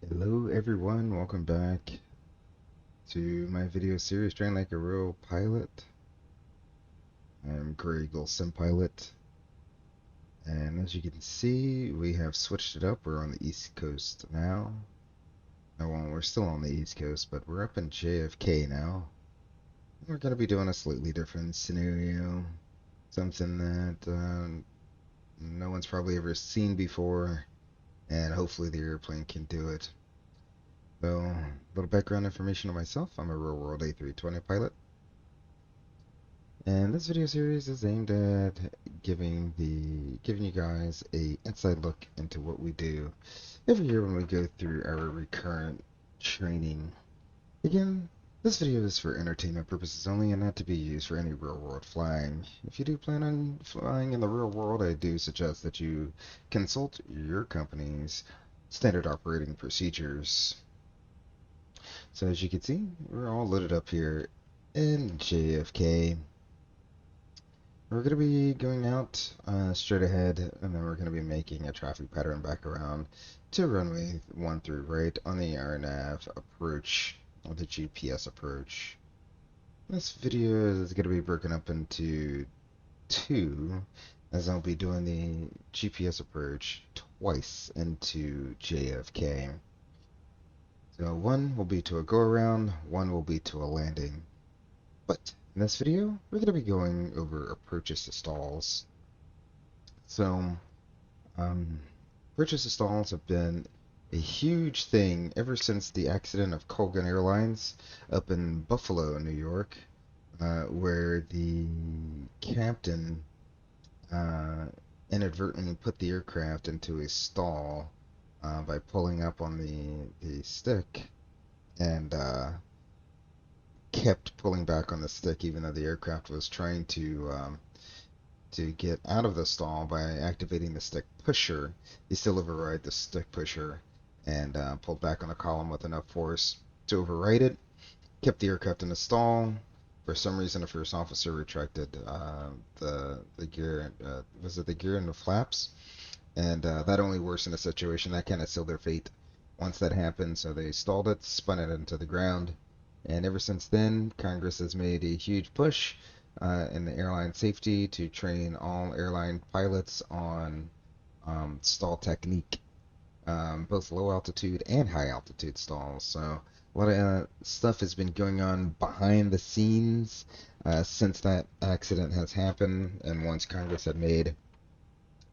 Hello everyone, welcome back to my video series Train Like a Real Pilot. I'm Greg Sim Pilot, and as you can see, we have switched it up. We're on the East Coast now. Well, we're still on the East Coast, but we're up in JFK now. We're going to be doing a slightly different scenario, something that no one's probably ever seen before, and hopefully the airplane can do it. So, a little background information on myself. I'm a real world A320 pilot. And this video series is aimed at giving you guys a inside look into what we do every year when we go through our recurrent training. Again, this video is for entertainment purposes only and not to be used for any real world flying. If you do plan on flying in the real world, I do suggest that you consult your company's standard operating procedures. So as you can see, we're all loaded up here in JFK. We're going to be going out straight ahead, and then we're going to be making a traffic pattern back around to runway 13 right on the RNAV approach, or the GPS approach. This video is going to be broken up into two, as I'll be doing the GPS approach twice into JFK. So one will be to a go-around, one will be to a landing. But in this video, we're going to be going over approaches to stalls. So, approaches to stalls have been a huge thing ever since the accident of Colgan Airlines up in Buffalo, New York, where the captain inadvertently put the aircraft into a stall by pulling up on the stick and kept pulling back on the stick even though the aircraft was trying to get out of the stall by activating the stick pusher. He still override the stick pusher and pulled back on the column with enough force to override it. Kept the aircraft in the stall. For some reason, the first officer retracted the gear. Was it the gear and the flaps? And that only worsened the situation. That kind of sealed their fate once that happened. So they stalled it, spun it into the ground, and ever since then, Congress has made a huge push in the airline safety to train all airline pilots on stall technique, both low altitude and high altitude stalls. So a lot of stuff has been going on behind the scenes since that accident has happened, and once Congress had made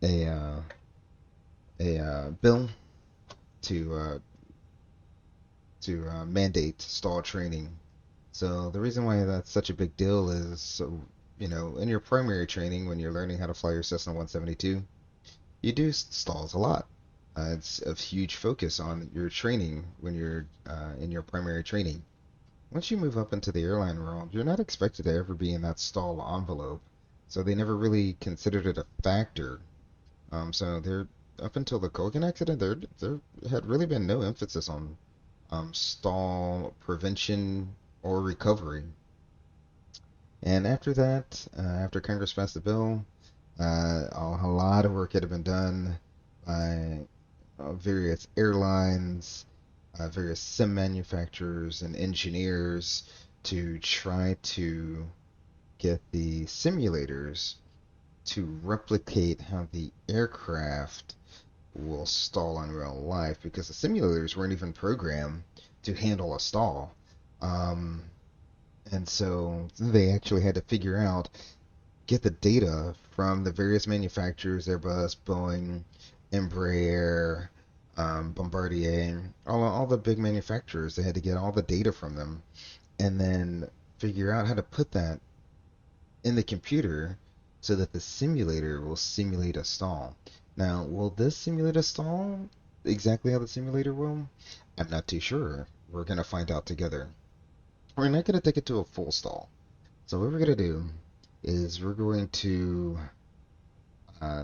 a bill to mandate stall training. So the reason why that's such a big deal is, so, in your primary training, when you're learning how to fly your Cessna 172, you do stalls a lot. It's a huge focus on your training when you're in your primary training. Once you move up into the airline world, you're not expected to ever be in that stall envelope. So they never really considered it a factor. So they're up until the Colgan accident, there had really been no emphasis on stall prevention or recovery. And after that, after Congress passed the bill, a lot of work had been done by various airlines, various sim manufacturers, and engineers to try to get the simulators to replicate how the aircraft will stall in real life, because the simulators weren't even programmed to handle a stall. Um, and so they actually had to figure out, get the data from the various manufacturers, Airbus, Boeing, Embraer, Bombardier, all the big manufacturers. They had to get all the data from them and then figure out how to put that in the computer so that the simulator will simulate a stall. Now, will this simulate a stall exactly how the simulator will? I'm not too sure. We're going to find out together. We're not going to take it to a full stall. So what we're going to do is we're going to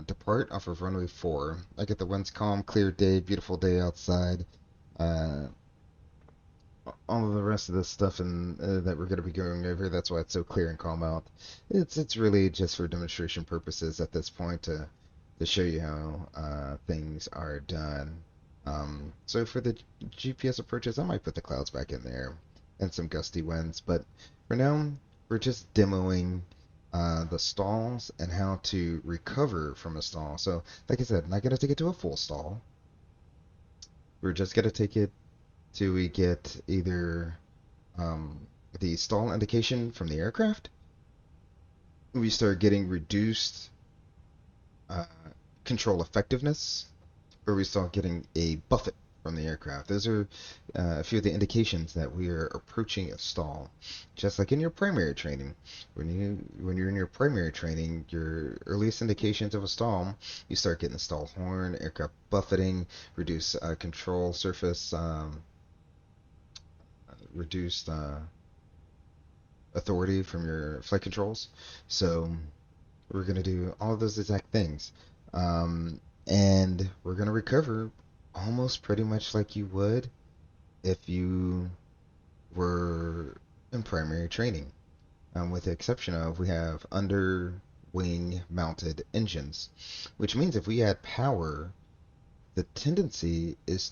depart off of runway 4. I get the wind's calm, clear day, beautiful day outside. Uh, all of the rest of the stuff that we're going to be going over, that's why it's so clear and calm out. It's really just for demonstration purposes at this point to show you how things are done. So for the GPS approaches, I might put the clouds back in there and some gusty winds. But for now, we're just demoing the stalls and how to recover from a stall. So, like I said, not gonna take it to a full stall. We're just gonna take it till we get either um, the stall indication from the aircraft. We start getting reduced uh, control effectiveness, or we start getting a buffet from the aircraft. Those are a few of the indications that we are approaching a stall. Just like in your primary training, when you're in your primary training, your earliest indications of a stall, you start getting the stall horn, aircraft buffeting, reduce control surface, reduced authority from your flight controls. So we're going to do all of those exact things. And we're going to recover almost pretty much like you would if you were in primary training, with the exception of we have under wing mounted engines, which means if we add power, the tendency is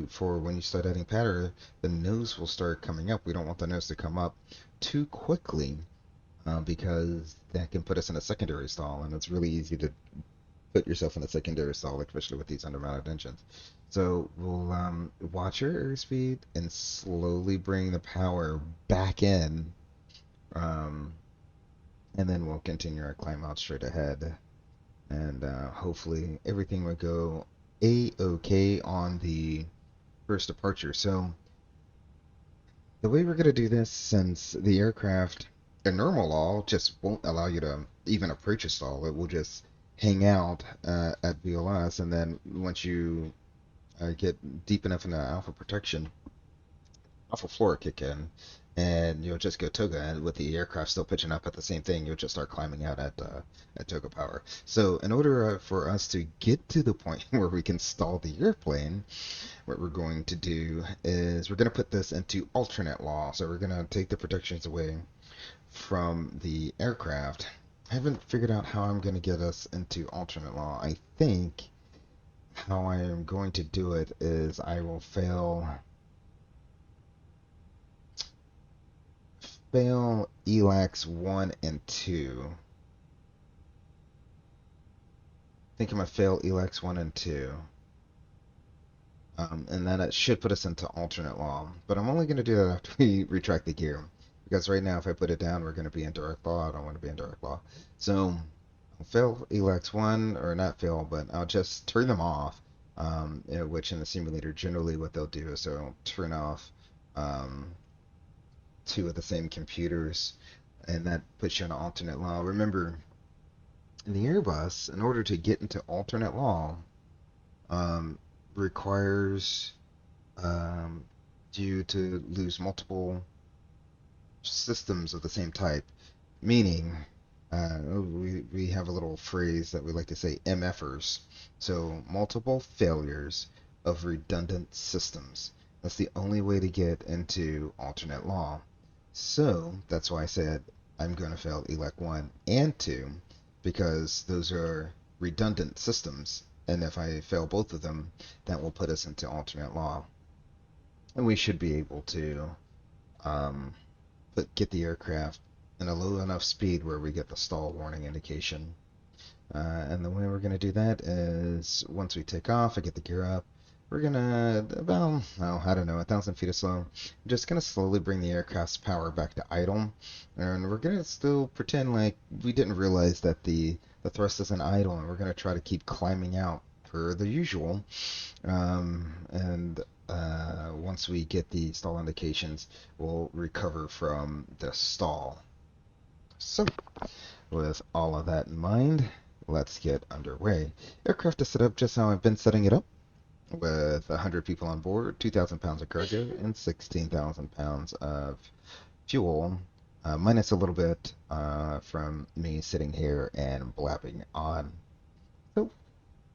for when you start adding power, the nose will start coming up. We don't want the nose to come up too quickly, because that can put us in a secondary stall, and it's really easy to put yourself in a secondary stall, especially with these undermounted engines. So we'll watch your airspeed and slowly bring the power back in, um, and then we'll continue our climb out straight ahead. And hopefully everything will go a-okay on the first departure. So the way we're going to do this, since the aircraft, in normal law, just won't allow you to even approach a stall, it will just hang out at VLS, and then once you get deep enough into alpha protection, alpha floor kick in, and you'll just go toga, and with the aircraft still pitching up at the same thing, you'll just start climbing out at toga power. So in order for us to get to the point where we can stall the airplane, what we're going to do is we're going to put this into alternate law. So we're going to take the protections away from the aircraft. I haven't figured out how I'm going to get us into alternate law. I think how I am going to do it is I will fail ELAX 1 and 2. I think I'm going to fail ELAX 1 and 2. And then it should put us into alternate law. But I'm only going to do that after we retract the gear. Because right now, if I put it down, we're going to be in direct law. I don't want to be in direct law. So I'll fail ELAX 1, or not fail, but I'll just turn them off. Which in the simulator, generally what they'll do is they'll turn off two of the same computers, and that puts you in alternate law. Remember, in the Airbus, in order to get into alternate law, um, requires um, you to lose multiple systems of the same type, meaning we have a little phrase that we like to say MFers. So multiple failures of redundant systems. That's the only way to get into alternate law. So that's why I said I'm going to fail ELEC 1 and 2, because those are redundant systems. And if I fail both of them, that will put us into alternate law. And we should be able to um, get the aircraft in a low enough speed where we get the stall warning indication. And the way we're going to do that is once we take off, I get the gear up, we're going to, about, oh, I don't know, 1,000 feet of slow. I'm just going to slowly bring the aircraft's power back to idle. And we're going to still pretend like we didn't realize that the thrust isn't idle, and we're going to try to keep climbing out per the usual. And once we get the stall indications, we'll recover from the stall. So, with all of that in mind, let's get underway. Aircraft is set up just how I've been setting it up, with 100 people on board, 2,000 pounds of cargo, and 16,000 pounds of fuel, minus a little bit from me sitting here and blabbing on. So,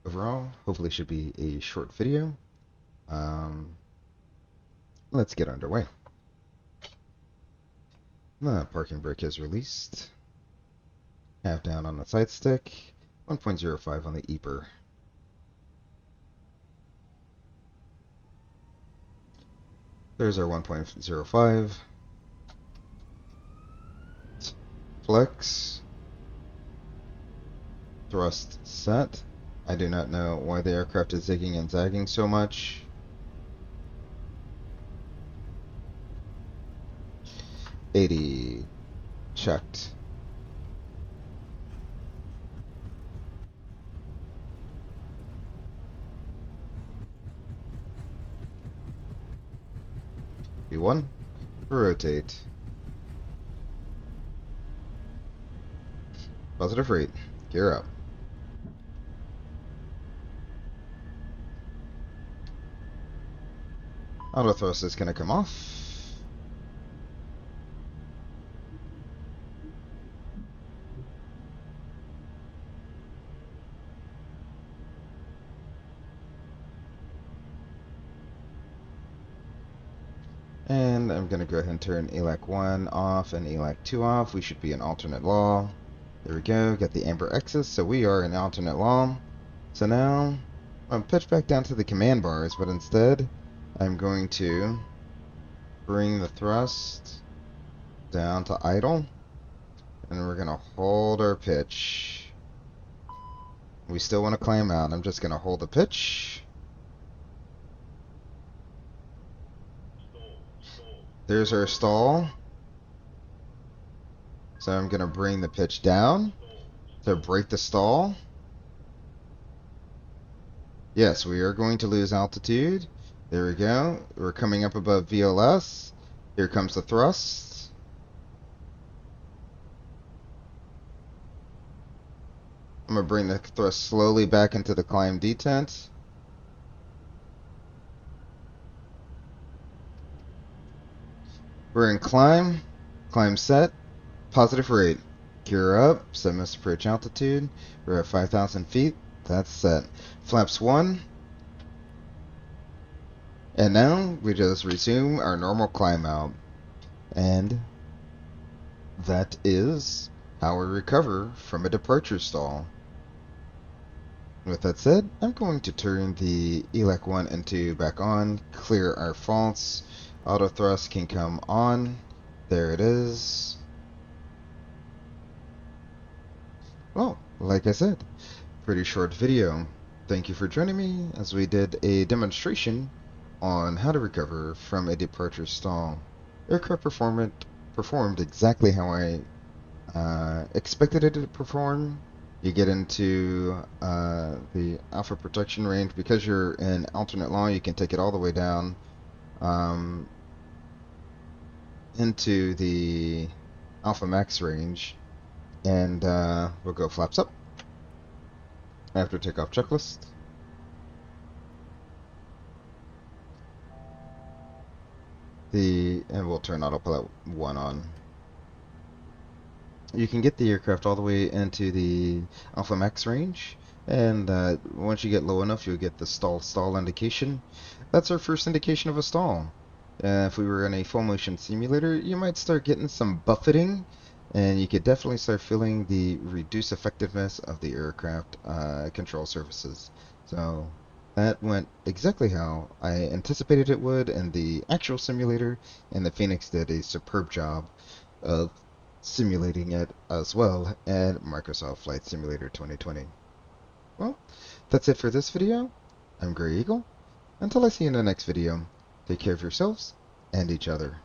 overall, hopefully should be a short video. Let's get underway. The parking brake is released. Half down on the side stick. 1.05 on the EPR. There's our 1.05. Flex. Thrust set. I do not know why the aircraft is zigging and zagging so much. $80. Checked. B1. Rotate. Positive rate. Gear up. Auto thrust is going to come off. And I'm going to go ahead and turn ELAC 1 off and ELAC 2 off. We should be in alternate law. There we go. Got the amber X's, so we are in alternate law. So now I'm pitch back down to the command bars, but instead I'm going to bring the thrust down to idle, and we're going to hold our pitch. We still want to climb out. I'm just going to hold the pitch. There's our stall. So I'm going to bring the pitch down to break the stall. Yes, we are going to lose altitude. There we go. We're coming up above VLS. Here comes the thrust. I'm going to bring the thrust slowly back into the climb detent. We're in climb. Climb set. Positive rate. Gear up. Set mass approach altitude. We're at 5,000 feet. That's set. Flaps 1. And now we just resume our normal climb out. And that is how we recover from a departure stall. With that said, I'm going to turn the ELAC 1 and 2 back on, clear our faults. Auto thrust can come on. There it is. Well, like I said, pretty short video. Thank you for joining me as we did a demonstration on how to recover from a departure stall. Aircraft performed exactly how I expected it to perform. You get into the alpha protection range. Because you're in alternate law, you can take it all the way down into the alpha max range, and we'll go flaps up after takeoff checklist. And we'll turn autopilot 1 on. You can get the aircraft all the way into the alpha max range, and once you get low enough, you'll get the stall indication. That's our first indication of a stall. If we were in a full motion simulator, you might start getting some buffeting, and you could definitely start feeling the reduced effectiveness of the aircraft control surfaces. So that went exactly how I anticipated it would in the actual simulator, and the Fenix did a superb job of simulating it as well at Microsoft Flight Simulator 2020. Well, that's it for this video. I'm Gray Eagle. Until I see you in the next video, take care of yourselves and each other.